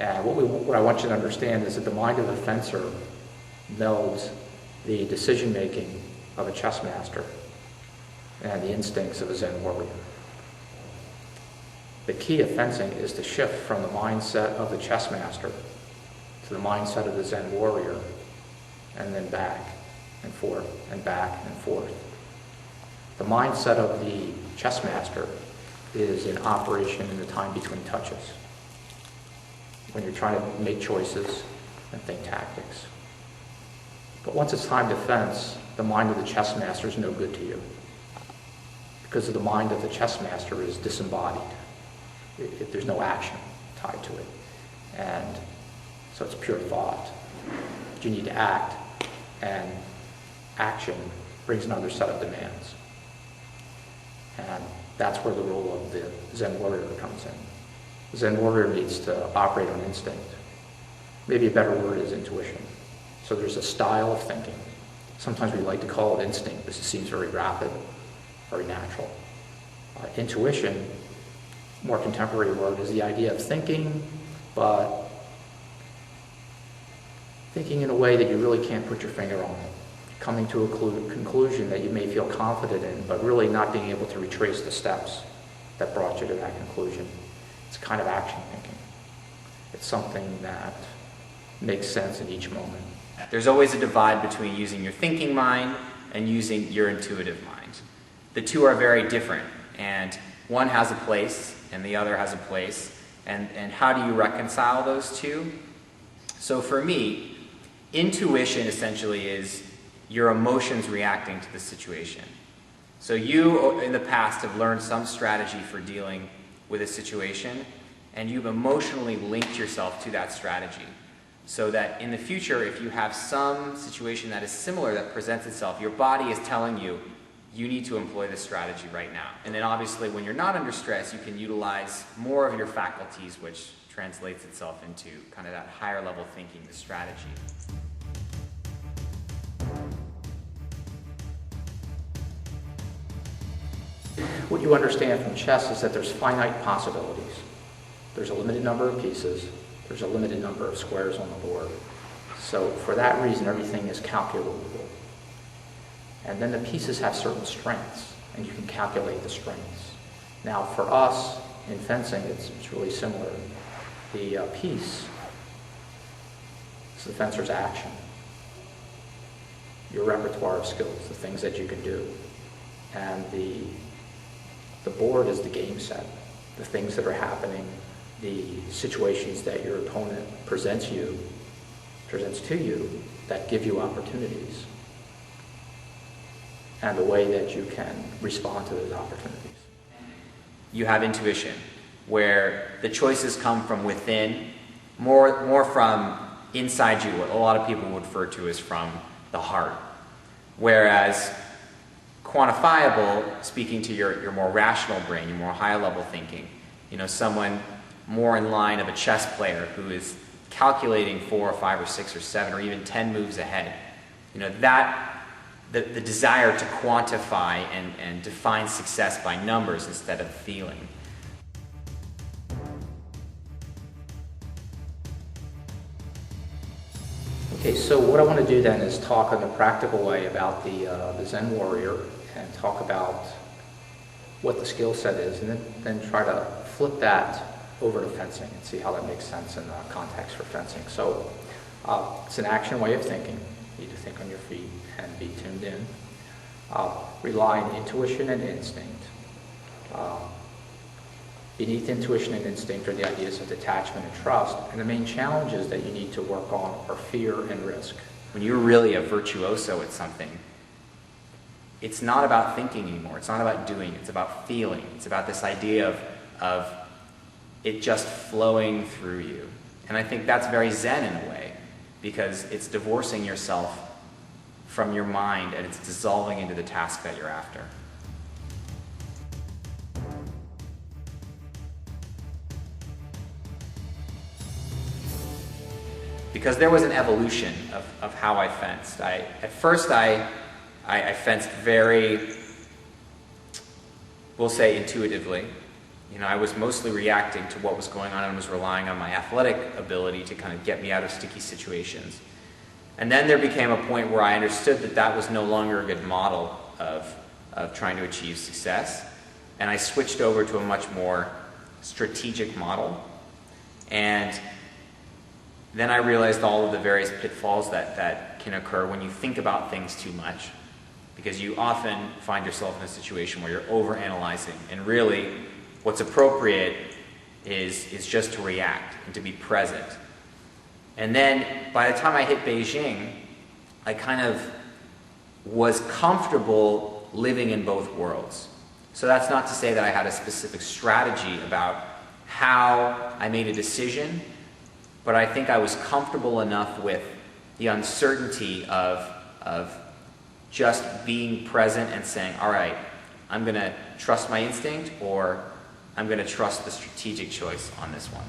And what I want you to understand is that the mind of a fencer melds the decision-making of a chess master and the instincts of a Zen warrior. The key of fencing is to shift from the mindset of the chess master to the mindset of the Zen warrior, and then back and forth and back and forth. The mindset of the chess master is in operation in the time between touches, when you're trying to make choices and think tactics. But once it's time to fence, the mind of the chess master is no good to you, because the mind of the chess master is disembodied. There's no action tied to it. And so it's pure thought. But you need to act, and action brings another set of demands. And that's where the role of the Zen warrior comes in. The Zen warrior needs to operate on instinct. Maybe a better word is intuition. So there's a style of thinking. Sometimes we like to call it instinct because it seems very rapid, very natural. Intuition, more contemporary word, is the idea of thinking, but thinking in a way that you really can't put your finger on it. Coming to a conclusion that you may feel confident in, but really not being able to retrace the steps that brought you to that conclusion. It's kind of action thinking. It's something that makes sense in each moment. There's always a divide between using your thinking mind and using your intuitive mind. The two are very different, and one has a place and the other has a place. And how do you reconcile those two? So for me, intuition essentially is your emotions reacting to the situation. So you, in the past, have learned some strategy for dealing with a situation, and you've emotionally linked yourself to that strategy. So that in the future, if you have some situation that is similar that presents itself, your body is telling you, you need to employ this strategy right now. And then obviously when you're not under stress, you can utilize more of your faculties, which translates itself into kind of that higher level thinking, the strategy. What you understand from chess is that there's finite possibilities. There's a limited number of pieces. There's a limited number of squares on the board. So for that reason, everything is calculable. And then the pieces have certain strengths, and you can calculate the strengths. Now for us, in fencing, it's really similar. The piece is the fencer's action, your repertoire of skills, the things that you can do. And the board is the game set, the things that are happening, the situations that your opponent presents to you that give you opportunities, and the way that you can respond to those opportunities. You have intuition, where the choices come from within, more from inside you, what a lot of people would refer to as from the heart. Whereas quantifiable, speaking to your more rational brain, your more high-level thinking, someone more in line of a chess player who is calculating 4 or 5 or 6 or 7 or even 10 moves ahead, the desire to quantify and define success by numbers instead of feeling. Okay, so what I want to do then is talk in a practical way about the Zen warrior and talk about what the skill set is, and then try to flip that over to fencing and see how that makes sense in the context for fencing. So it's an action way of thinking. You need to think on your feet and be tuned in. Rely on intuition and instinct. Beneath intuition and instinct are the ideas of detachment and trust, and the main challenges that you need to work on are fear and risk. When you're really a virtuoso at something, it's not about thinking anymore. It's not about doing. It's about feeling. It's about this idea of it just flowing through you. And I think that's very Zen in a way, because it's divorcing yourself from your mind and it's dissolving into the task that you're after. Because there was an evolution of how I fenced. At first I fenced very, we'll say intuitively, I was mostly reacting to what was going on and was relying on my athletic ability to kind of get me out of sticky situations. And then there became a point where I understood that that was no longer a good model of trying to achieve success. And I switched over to a much more strategic model. And then I realized all of the various pitfalls that can occur when you think about things too much, because you often find yourself in a situation where you're overanalyzing, and really what's appropriate is just to react and to be present. And then by the time I hit Beijing, I kind of was comfortable living in both worlds. So that's not to say that I had a specific strategy about how I made a decision, but I think I was comfortable enough with the uncertainty of just being present and saying, all right, I'm going to trust my instinct, or I'm going to trust the strategic choice on this one.